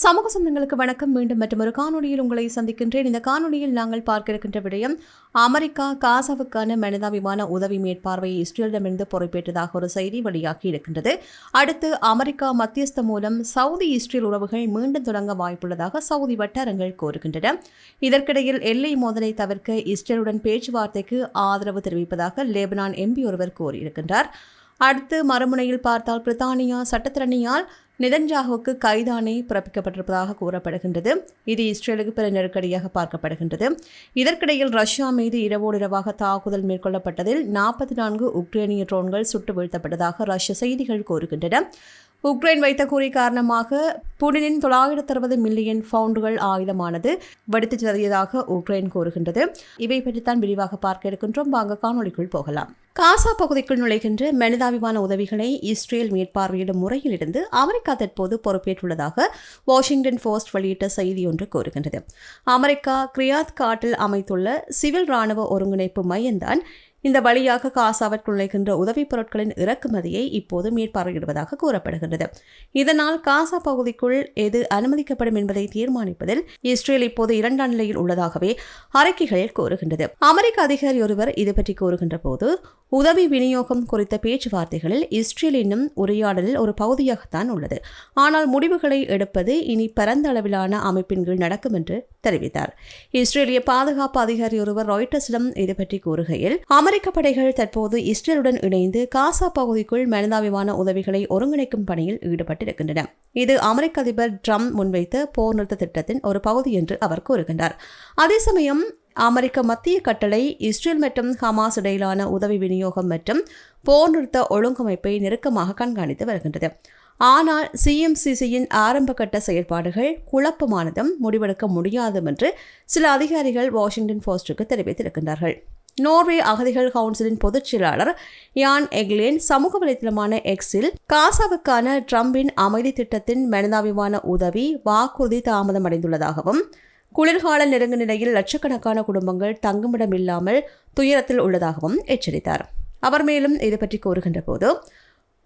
சமூக சொந்தங்களுக்கு வணக்கம். மீண்டும் மற்றொரு காணொலியில் உங்களை சந்திக்கின்றேன். இந்த காணொலியில் நாங்கள் பார்க்க இருக்கின்ற விடயம், அமெரிக்கா காசாவுக்கான மனிதாபிமான உதவி மேற்பார்வையை இஸ்ரேலிடமிருந்து பொறுப்பேற்றதாக ஒரு செய்தி வெளியாகி இருக்கின்றது. அடுத்து அமெரிக்கா மத்தியஸ்த மூலம் சவுதி இஸ்ரேல் உறவுகள் மீண்டும் தொடங்க வாய்ப்புள்ளதாக சவுதி வட்டாரங்கள் கோருகின்றன. இதற்கிடையில் எல்லை மோதலை தவிர்க்க இஸ்ரேலுடன் பேச்சுவார்த்தைக்கு ஆதரவு தெரிவிப்பதாக லெபனான் எம்பி ஒருவர் கூறியிருக்கின்றார். அடுத்து மறுமுனையில் பார்த்தால், பிரித்தானியா சட்டத்திறனியால் நெதன்யாகுவுக்கு கைதாணை பிறப்பிக்கப்பட்டிருப்பதாக கூறப்படுகின்றது. இது இஸ்ரேலுக்கு பெரிய நெருக்கடியாக பார்க்கப்படுகின்றது. இதற்கிடையில் ரஷ்யா மீது இரவோடு இரவாக தாக்குதல் மேற்கொள்ளப்பட்டதில் 44 உக்ரைனிய ட்ரோன்கள் சுட்டு வீழ்த்தப்பட்டதாக ரஷ்ய செய்திகள் கூறுகின்றன. உக்ரைன் வைத்த கூறி காரணமாக புடினின் 960 மில்லியன் பவுண்டுகள் ஆயுதமானது வெடித்து சிதறியதாக உக்ரைன் கூறுகின்றது. இவை பற்றித்தான் விரிவாக பார்க்க இருக்கின்றோம். வாங்க காணொலிக்குள் போகலாம். காசா பகுதிக்குள் நுழைகின்ற மனிதாபிமான உதவிகளை இஸ்ரேல் மேற்பார்வையிடும் முறையிலிருந்து அமெரிக்கா தற்போது பொறுப்பேற்றுள்ளதாக வாஷிங்டன் போஸ்ட் வெளியிட்ட செய்தி ஒன்று கூறுகின்றது. அமெரிக்கா கிரியாத் காட்டில் அமைத்துள்ள சிவில் ராணுவ ஒருங்கிணைப்பு மையம்தான் இந்த வழியாக காசாவிற்குள் நுழைகின்ற உதவிப் பொருட்களின் இறக்குமதியை இப்போது மேற்பார்வையிடுவதாக கூறப்படுகின்றது. இதனால் காசா பகுதிக்குள் எது அனுமதிக்கப்படும் என்பதை தீர்மானிப்பதில் இஸ்ரேல் இப்போது இரண்டாம் நிலையில் உள்ளதாகவே அறிக்கைகள் கூறுகின்றது. அமெரிக்க அதிகாரி ஒருவர் இதுபற்றி கூறுகின்ற போது, உதவி விநியோகம் குறித்த பேச்சுவார்த்தைகளில் இஸ்ரேல் இன்னும் உரையாடலில் ஒரு பகுதியாகத்தான் உள்ளது. ஆனால் முடிவுகளை எடுப்பது இனி பரந்த அளவிலான அமைப்பின் கீழ் நடக்கும் என்று தெரிவித்தார். இஸ்ரேலிய பாதுகாப்பு அதிகாரி ஒருவர் ராய்ட்டர்ஸிடம் இதுபற்றி கூறுகையில், அமெரிக்க படைகள் தற்போது இஸ்ரேலுடன் இணைந்து காசா பகுதிக்குள் மனிதாபிமான உதவிகளை ஒருங்கிணைக்கும் பணியில் ஈடுபட்டிருக்கின்றன. இது அமெரிக்க அதிபர் ட்ரம்ப் முன்வைத்த போர் நிறுத்த திட்டத்தின் ஒரு பகுதி என்று அவர் கூறுகின்றார். அதே சமயம் அமெரிக்க மத்திய கட்டளை இஸ்ரேல் மற்றும் ஹமாஸ் இடையிலான உதவி விநியோகம் மற்றும் போர் நிறுத்த ஒழுங்கமைப்பை நெருக்கமாக கண்காணித்து வருகின்றது. ஆனால் சிஎம்சிசியின் ஆரம்ப கட்ட செயல்பாடுகள் குழப்பமானதும் முடிவெடுக்க முடியாதும் என்று சில அதிகாரிகள் வாஷிங்டன் போஸ்டுக்கு தெரிவித்திருக்கின்றார்கள். நோர்வே அகதிகள் கவுன்சிலின் பொதுச் செயலாளர் யான் எக்லேன் சமூக வலைதளமான எக்ஸில், காசாவுக்கான ட்ரம்பின் அமைதி திட்டத்தின் மனிதாபிமான உதவி வாக்குறுதி தாமதமடைந்துள்ளதாகவும், குளிர்கால நெருங்கு நிலையில் லட்சக்கணக்கான குடும்பங்கள் தங்குமிடம் இல்லாமல் துயரத்தில் உள்ளதாகவும் எச்சரித்தார். அவர் மேலும் இது பற்றி கூறுகின்ற போது,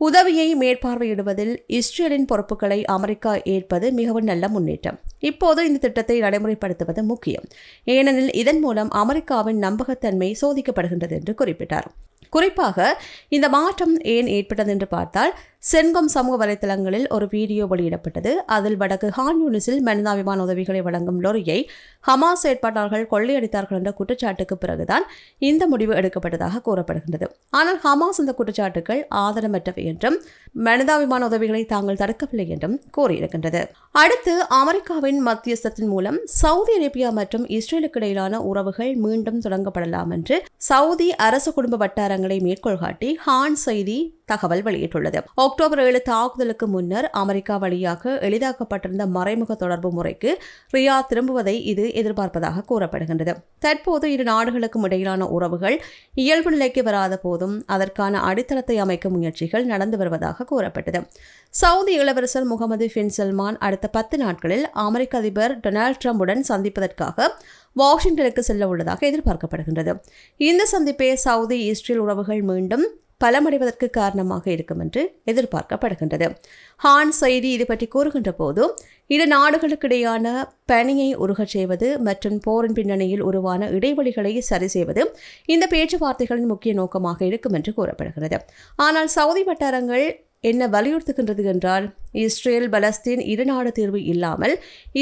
உதவியை மேற்பார்வையிடுவதில் இஸ்ரேலின் பொறுப்புகளை அமெரிக்கா ஏற்பது மிகவும் நல்ல முன்னேற்றம். இப்போது இந்த திட்டத்தை நடைமுறைப்படுத்துவது முக்கியம், ஏனெனில் இதன் மூலம் அமெரிக்காவின் நம்பகத்தன்மை சோதிக்கப்படுகின்றது என்று குறிப்பிட்டார். குறிப்பாக இந்த மாற்றம் ஏன் ஏற்பட்டது என்று பார்த்தால், சென்கொம் சமூக வலைதளங்களில் ஒரு வீடியோ வெளியிடப்பட்டது. அதில் வடக்கு ஹான் யூனிஸில் மனிதாபிமான உதவிகளை வழங்கும் லொரியை ஹமாஸ் செயற்பாட்டாளர்கள் கொள்ளையடித்தார்கள் என்ற குற்றச்சாட்டுக்கு பிறகுதான் இந்த முடிவு எடுக்கப்பட்டதாக கூறப்படுகின்றது. ஆனால் ஹமாஸ் இந்த குற்றச்சாட்டுகள் ஆதாரமற்றவை என்றும் மனிதாபிமான உதவிகளை தாங்கள் தடுக்கவில்லை என்றும் கூறியிருக்கின்றது. அடுத்து அமெரிக்காவின் மத்தியஸ்தத்தின் மூலம் சவுதி அரேபியா மற்றும் இஸ்ரேலுக்கு இடையிலான உறவுகள் மீண்டும் தொடங்கப்படலாம் என்று சவுதி அரசு குடும்ப வட்டாரங்களை மேற்கோள் காட்டி ஹான் செய்தி தகவல் வெளியிட்டுள்ளது. அக்டோபர் 7 தாக்குதலுக்கு முன்னர் அமெரிக்கா வழியாக எளிதாக்கப்பட்டிருந்த மறைமுக தொடர்பு முறைக்கு ரியாத் திரும்புவதை இது எதிர்பார்ப்பதாக கூறப்படுகின்றது. தற்போது இரு நாடுகளுக்கும் இடையிலான உறவுகள் இயல்பு நிலைக்கு வராத போதும் அதற்கான அடித்தளத்தை அமைக்கும் முயற்சிகள் நடந்து வருவதாக கூறப்பட்டது. சவுதி இளவரசர் முகமது பின் சல்மான் அடுத்த 10 நாட்களில் அமெரிக்க அதிபர் டொனால்ட் ட்ரம்புடன் சந்திப்பதற்காக வாஷிங்டனுக்கு செல்ல உள்ளதாக எதிர்பார்க்கப்படுகின்றது. இந்த சந்திப்பே சவுதி இஸ்ரேல் உறவுகள் மீண்டும் பலமடைவதற்கு காரணமாக இருக்கும் என்று எதிர்பார்க்கப்படுகின்றது. ஹான் செய்தி இது பற்றி கூறுகின்ற போது, இரு நாடுகளுக்கிடையான பணியை உருகச் செய்வது மற்றும் போரின் பின்னணியில் உருவான இடைவெளிகளை சரி செய்வது இந்த பேச்சுவார்த்தைகளின் முக்கிய நோக்கமாக இருக்கும் என்று கூறப்படுகிறது. ஆனால் சவுதி வட்டாரங்கள் என்ன வலியுறுத்துகின்றது என்றால், இஸ்ரேல் பலஸ்தீன் இருநாடு தீர்வு இல்லாமல்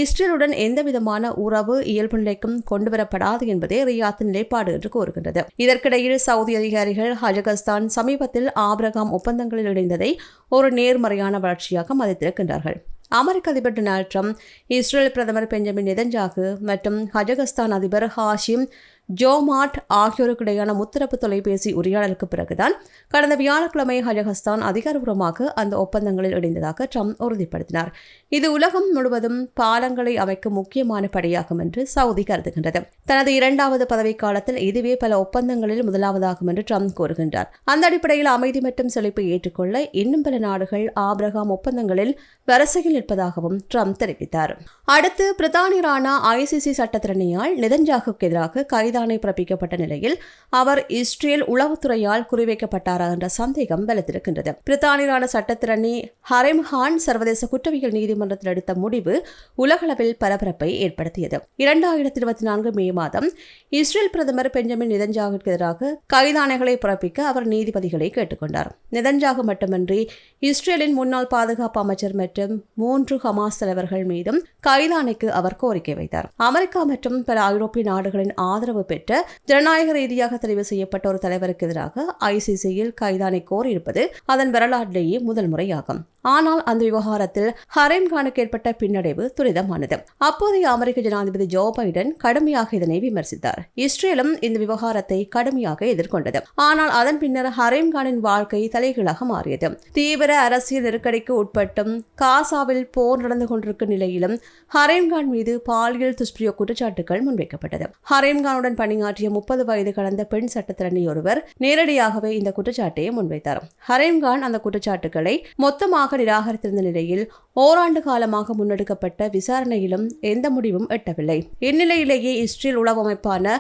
இஸ்ரேலுடன் எந்தவிதமான உறவு இயல்பு நிலைக்கும் கொண்டுவரப்படாது என்பதே ரியாத்தின் நிலைப்பாடு என்று கூறுகின்றது. இதற்கிடையில் சவுதி அதிகாரிகள் கஜகஸ்தான் சமீபத்தில் ஆபிரகாம் ஒப்பந்தங்களில் இணைந்ததை ஒரு நேர்மறையான வளர்ச்சியாக மதித்திருக்கின்றார்கள். அமெரிக்க அதிபர் டொனால்ட் ட்ரம்ப், இஸ்ரேல் பிரதமர் பெஞ்சமின் நெதன்யாகு மற்றும் கஜகஸ்தான் அதிபர் ஹாஷிம் ஜோமாட் ஆகியோருக்கிடையான முத்தரப்பு தொலைபேசி உரையாடலுக்கு பிறகுதான் கடந்த வியாழக்கிழமை கஜகஸ்தான் அதிகாரப்பூர்வமாக அந்த ஒப்பந்தங்களில் இணைந்ததாக ட்ரம்ப் உறுதிப்படுத்தினார். இது உலகம் முழுவதும் பாலங்களை அமைக்கும் முக்கியமான படியாகும் என்று சவுதி கருதுகின்றது. தனது 2வது பதவிக்காலத்தில் இதுவே பல ஒப்பந்தங்களில் முதலாவதாகும் என்று ட்ரம்ப் கூறுகின்றார். அந்த அடிப்படையில் அமைதி மற்றும் செழிப்பை ஏற்றுக்கொள்ள இன்னும் பல நாடுகள் ஆபிரகாம் ஒப்பந்தங்களில் வரிசையில் நிற்பதாகவும் ட்ரம்ப் தெரிவித்தார். அடுத்து பிரித்தானியரான ICC சட்டத்திறனியால் நெதன்யாகுவுக்கு எதிராக கைது கைதாணை பிறப்பிக்கப்பட்ட நிலையில் அவர் இஸ்ரேல் உளவுத்துறையால் குறிவைக்கப்பட்டாரா என்ற சந்தேகம் பலத்திருக்கின்றது. பிரித்தானியரான சட்டத்திரணி ஹரீம் கான் சர்வதேச குற்றவியல் நீதிமன்றத்தில் எடுத்த முடிவு உலகளவில் பரபரப்பை ஏற்படுத்தியது. 2024 மே மாதம் இஸ்ரேல் பிரதமர் பெஞ்சமின் நெதன்யாகுவிற்கு எதிராக கைதாணைகளை பிறப்பிக்க அவர் நீதிபதிகளை கேட்டுக்கொண்டார். நெதன்யாகு மட்டுமின்றி இஸ்ரேலின் முன்னாள் பாதுகாப்பு அமைச்சர் மற்றும் 3 ஹமாஸ் தலைவர்கள் மீதும் கைதாணைக்கு அவர் கோரிக்கை வைத்தார். அமெரிக்கா மற்றும் பல ஐரோப்பிய நாடுகளின் ஆதரவு பெற்ற ஜனநாயக ரீதியாக தெரிவு செய்யப்பட்ட ஒரு தலைவருக்கு எதிராக ICCயில் கைதாணை கோரியிருப்பது அதன் வரலாற்றிலேயே முதல் முறையாகும். ஆனால் அந்த விவகாரத்தில் ஹரீம் கானுக்கு ஏற்பட்ட பின்னடைவு துரிதமானது. அப்போதைய அமெரிக்க ஜனாதிபதி ஜோ பைடன் கடுமையாக இதனை விமர்சித்தார். இஸ்ரேலும் இந்த விவகாரத்தை கடுமையாக எதிர்கொண்டது. ஆனால் அதன் பின்னர் ஹரீம் கானின் வாழ்க்கை தலைகீழாக மாறியது. தீவிர அரசியல் நெருக்கடிக்கு உட்பட்டும் காசாவில் போர் நடந்து கொண்டிருக்கும் நிலையிலும் ஹரீம் கான் மீது பாலியல் துஷ்பிரயோக குற்றச்சாட்டுகள் முன்வைக்கப்பட்டது. ஹரீம் கானுடன் பணியாற்றிய 30 வயது கடந்த பெண் சட்டத்திரணி ஒருவர் நேரடியாகவே இந்த குற்றச்சாட்டை முன்வைத்தார். ஹரீம் கான் அந்த குற்றச்சாட்டுகளை மொத்தமாக நிராகரித்திருந்த நிலையில் ஓராண்டு காலமாக முன்னெடுக்கப்பட்ட விசாரணையிலும் எந்த முடிவும் எட்டவில்லை. இந்நிலையிலேயே இஸ்ரேல் உளவு அமைப்பான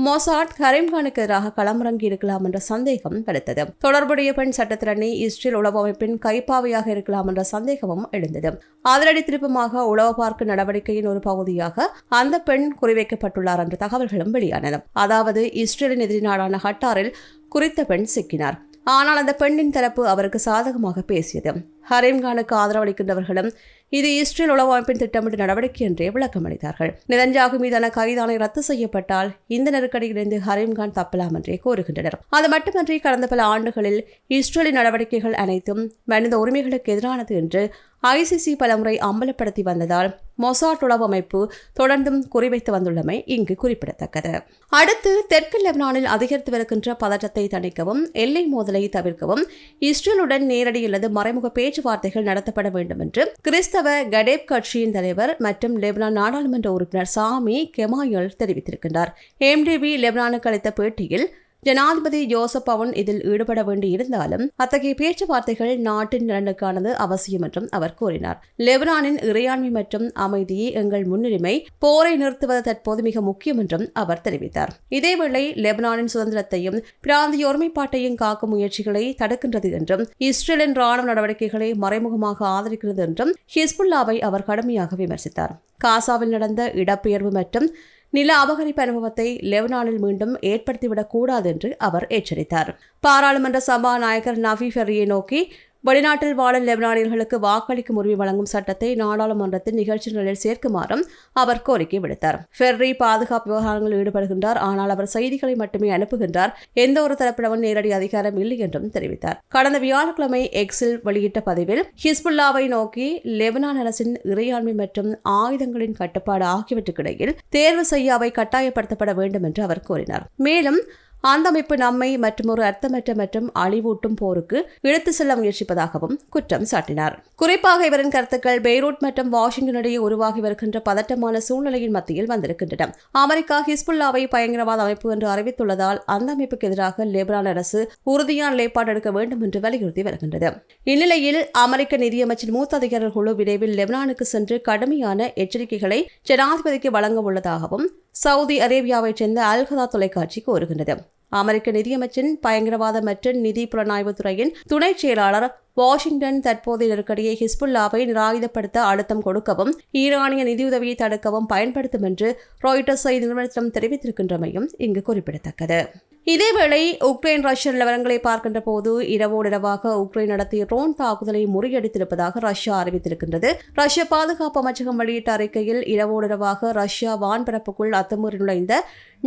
மொசாட் ஹரீம் கானுக்கு எதிராக களமிறங்கி இருக்கலாம் என்ற சந்தேகம் வலுத்தது. தொடர்புடைய பெண் சட்டத்திரணி இஸ்ரேல் உளவு அமைப்பின் கைப்பாவையாக இருக்கலாம் என்ற சந்தேகமும் எழுந்தது. அதிரடி திருப்பமாக உளவு பார்க்கும் நடவடிக்கையின் ஒரு பகுதியாக அந்த பெண் குறிவைக்கப்பட்டுள்ளார் என்ற தகவல்களும் வெளியானது. அதாவது இஸ்ரேலின் எதிரி நாடான கட்டாரில் குறித்த பெண் சிக்கினார். ஆனால் அந்த பெண்ணின் தரப்பு அவருக்கு சாதகமாக பேசியது. ஹரீம் கானுக்கு ஆதரவளிக்கின்றவர்களும் இது இஸ்ரேல் உளவு அமைப்பின் திட்டமிட்ட நடவடிக்கை என்றே விளக்கம் அளித்தார்கள். நெதன்யாகு மீதான கைதாணை ரத்து செய்யப்பட்டால் இந்த நெருக்கடியிலிருந்து ஹரீம் கான் தப்பலாம் என்றே கூறுகின்றனர். அது மட்டுமன்றி கடந்த பல ஆண்டுகளில் இஸ்ரேலின் நடவடிக்கைகள் அனைத்தும் மனித உரிமைகளுக்கு எதிரானது என்று ICC பலமுறை அம்பலப்படுத்தி வந்ததால் மொசாட் உளவு அமைப்பு தொடர்ந்தும் குறிவைத்து வந்துள்ளமை இங்கு குறிப்பிடத்தக்கது. அடுத்து தெற்கு லெபனானில் அதிகரித்து வருகின்ற பதற்றத்தை தணிக்கவும் எல்லை மோதலை தவிர்க்கவும் இஸ்ரேலுடன் நேரடி அல்லது மறைமுக பேச்சுவார்த்தைகள் நடத்தப்பட வேண்டும் என்று கிறிஸ்தவ கடேப் கட்சியின் தலைவர் மற்றும் லெபனான் நாடாளுமன்ற உறுப்பினர் சாமி கெமாயல் தெரிவித்திருக்கின்றார். MDB லெபனானுக்கு அளித்த பேட்டியில் ஜனாதிபதி ஜோசப் அவன் இதில் ஈடுபட வேண்டியிருந்தாலும் அத்தகைய பேச்சுவார்த்தைகள் நாட்டின் நலனுக்கானது அவசியம் என்றும் அவர் கூறினார். லெபனானின் இறையாண்மை மற்றும் அமைதியை எங்கள் முன்னுரிமை, போரை நிறுத்துவது தற்போது மிக முக்கியம் என்றும் அவர் தெரிவித்தார். இதேவேளை லெபனானின் சுதந்திரத்தையும் பிராந்திய ஒருமைப்பாட்டையும் காக்கும் முயற்சிகளை தடுக்கின்றது என்றும் இஸ்ரேலின் ராணுவ நடவடிக்கைகளை மறைமுகமாக ஆதரிக்கிறது என்றும் ஹிஸ்புல்லாவை அவர் கடுமையாக விமர்சித்தார். காசாவில் நடந்த இடப்பெயர்வு மற்றும் நில அபகரிப்பு அனுபவத்தை லெபனானில் மீண்டும் ஏற்படுத்திவிடக் கூடாது என்று அவர் எச்சரித்தார். பாராளுமன்ற சபாநாயகர் நஃபி ஃபெர்ரியை நோக்கி வெளிநாட்டில் வாழும் லெபனானியர்களுக்கு வாக்களிக்கும் உரிமை வழங்கும் சட்டத்தை நாடாளுமன்றத்தின் நிகழ்ச்சி நிலையில் சேர்க்குமாறும் அவர் கோரிக்கை விடுத்தார். ஃபெர்ரி பாதுகாப்பு விவகாரங்களில் ஈடுபடுகின்றார், ஆனால் அவர் செய்திகளை மட்டுமே அனுப்புகின்றார், எந்த ஒரு தரப்பிடமும் நேரடி அதிகாரம் இல்லை என்றும் தெரிவித்தார். கடந்த வியாழக்கிழமை எக்ஸில் வெளியிட்ட பதிவில் ஹிஸ்புல்லாவை நோக்கி லெபனான் அரசின் இறையாண்மை மற்றும் ஆயுதங்களின் கட்டுப்பாடு ஆகியவற்றுக்கிடையில் தேர்வு செய்ய அவை கட்டாயப்படுத்தப்பட வேண்டும் என்று அவர் கூறினார். மேலும் அந்த அமைப்பு நம்மை மற்றொரு அர்த்தமற்ற மற்றும் அழிவூட்டும் போருக்கு இழுத்து செல்ல முயற்சிப்பதாகவும் குற்றம் சாட்டினார். குறிப்பாக இவரின் கருத்துக்கள் பெய்ரூட் மற்றும் வாஷிங்டன் இடையே உருவாகி வருகின்ற பதட்டமான சூழ்நிலையின் மத்தியில் வந்திருக்கின்றன. அமெரிக்கா ஹிஸ்புல்லாவை பயங்கரவாத அமைப்பு என்று அறிவித்துள்ளதால் அந்த அமைப்புக்கு எதிராக லெபனான் அரசு உறுதியான நிலைப்பாடு எடுக்க வேண்டும் என்று வலியுறுத்தி வருகின்றது. இந்நிலையில் அமெரிக்க நிதியமைச்சர் மூத்த அதிகாரிகள் குழு விரைவில் லெபனானுக்கு சென்று கடுமையான எச்சரிக்கைகளை ஜனாதிபதிக்கு வழங்க உள்ளதாகவும் சவுதி அரேபியாவைச் சேர்ந்த அல்கதா தொலைக்காட்சி கூறுகின்றது. அமெரிக்க நிதியமைச்சின் பயங்கரவாத மற்றும் நிதி புலனாய்வு துறையின் துணை செயலாளர் வாஷிங்டன் தற்போதைய நெருக்கடியை ஹிஸ்புல்லாவை நிராயுதப்படுத்த அழுத்தம் கொடுக்கவும் ஈரானிய நிதியுதவியை தடுக்கவும் பயன்படுத்தும் என்று ராய்ட்டர்ஸ் செய்தி நிறுவனத்திடம் தெரிவித்திருக்கின்றமையும் இங்கு குறிப்பிடத்தக்கது. இதேவேளை உக்ரைன் ரஷ்ய நிலவரங்களை பார்க்கின்ற போது இரவோடிரவாக உக்ரைன் நடத்திய ட்ரோன் தாக்குதலை முறியடித்திருப்பதாக ரஷ்யா அறிவித்திருக்கின்றது. ரஷ்ய பாதுகாப்பு அமைச்சகம் வெளியிட்ட அறிக்கையில் இரவோடிரவாக ரஷ்யா வான்பரப்புக்குள் அத்துமீறி நுழைந்த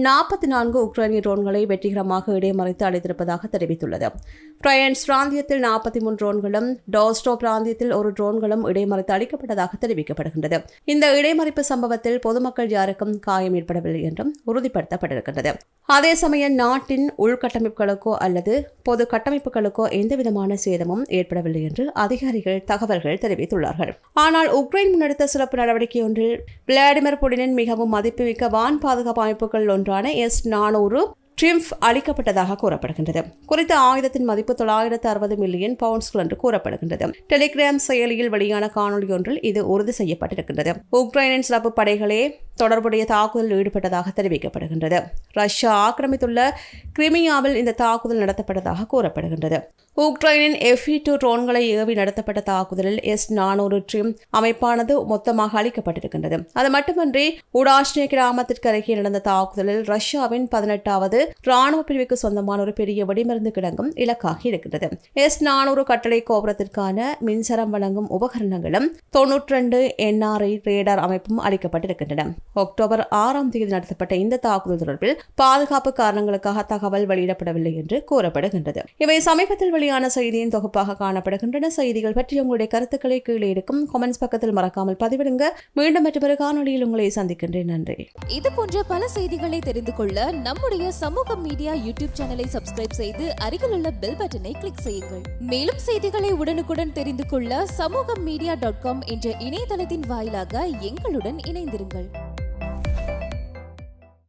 44 உக்ரைனிய ட்ரோன்களை வெற்றிகரமாக இடைமறித்து அளித்திருப்பதாக தெரிவித்துள்ளது. பிரான்ஸ் பிராந்தியத்தில் 43 ட்ரோன்களும் டாஸ்டோ பிராந்தியத்தில் ஒரு ட்ரோன்களும் இடைமறித்து அளிக்கப்பட்டதாக தெரிவிக்கப்படுகின்றது. இந்த இடைமறிப்பு சம்பவத்தில் பொதுமக்கள் யாருக்கும் காயம் ஏற்படவில்லை என்றும் உறுதிப்படுத்தப்பட்டிருக்கின்றது. அதே சமயம் நாட்டின் உள்கட்டமைப்புகளுக்கோ அல்லது பொது கட்டமைப்புகளுக்கோ எந்தவிதமான சேதமும் ஏற்படவில்லை என்று அதிகாரிகள் தகவல்கள் தெரிவித்துள்ளார்கள். ஆனால் உக்ரைன் முன்னெடுத்த சிறப்பு நடவடிக்கை ஒன்றில் விளாடிமிர் புடினின் மிகவும் மதிப்புமிக்க வான் பாதுகாப்பு அமைப்புகள் ஒன்றான S-400 ட்ரிம்ஃப் அளிக்கப்பட்டதாக கூறப்படுகின்றது. குறித்த ஆயுதத்தின் மதிப்பு 960 மில்லியன் பவுண்ட்ஸ்கள் என்று கூறப்படுகின்றது. டெலிகிராம் செயலியில் வெளியான காணொலி ஒன்றில் இது உறுதி செய்யப்பட்டிருக்கின்றது. உக்ரைனின் சிறப்பு படைகளே தொடர்புடைய தாக்குதலில் ஈடுபட்டதாக தெரிவிக்கப்படுகின்றது. ரஷ்யா ஆக்கிரமித்துள்ள கிரிமியாவில் இந்த தாக்குதல் நடத்தப்பட்டதாக கூறப்படுகின்றது. உக்ரைனின் Fe-2 ட்ரோன்களை ஏவி நடத்தப்பட்ட தாக்குதலில் S-400 ட்ரிம் அமைப்பானது மொத்தமாக அளிக்கப்பட்டிருக்கின்றது. அது மட்டுமன்றி உடாஷ்னே கிராமத்திற்கு அருகே நடந்த தாக்குதலில் ரஷ்யாவின் 18வது ராணுவ பிரிவுக்கு சொந்தமான ஒரு பெரிய வெடிமருந்து கிடங்கும் இலக்காகி இருக்கின்றது. S-400 கட்டளை கோபுரத்திற்கான மின்சாரம் வழங்கும் உபகரணங்களும் 92 NRI ரேடார் அமைப்பும் அளிக்கப்பட்டிருக்கின்றன. அக்டோபர் 6ஆம் தேதி நடத்தப்பட்ட இந்த தாக்குதல் தொடர்பில் பாதுகாப்பு காரணங்களுக்காக தகவல் வெளியிடப்படவில்லை என்று கூறப்படுகின்றது. இவை சமீபத்தில் வெளியான செய்தியின் தொகுப்பாக காணப்படுகின்றன. செய்திகள் பற்றி உங்களுடைய கருத்துக்களை கீழே இருக்கும் கமெண்ட்ஸ் பக்கத்தில் மறக்காமல் பதிவிடுங்க. மீண்டும் மற்றொரு காணொலியில் உங்களை சந்திக்கின்றேன். நன்றி. இது போன்ற பல செய்திகளை தெரிந்து கொள்ள நம்முடைய சமூக மீடியா யூடியூப் சேனலை சப்ஸ்கிரைப் செய்து அருகில் உள்ள பெல் பட்டனை கிளிக் செய்யுங்கள். மேலும் செய்திகளை உடனுக்குடன் தெரிந்து கொள்ள சமூகமீடியா.com என்ற இணையதளத்தின் வாயிலாக எங்களுடன் இணைந்திருங்கள்.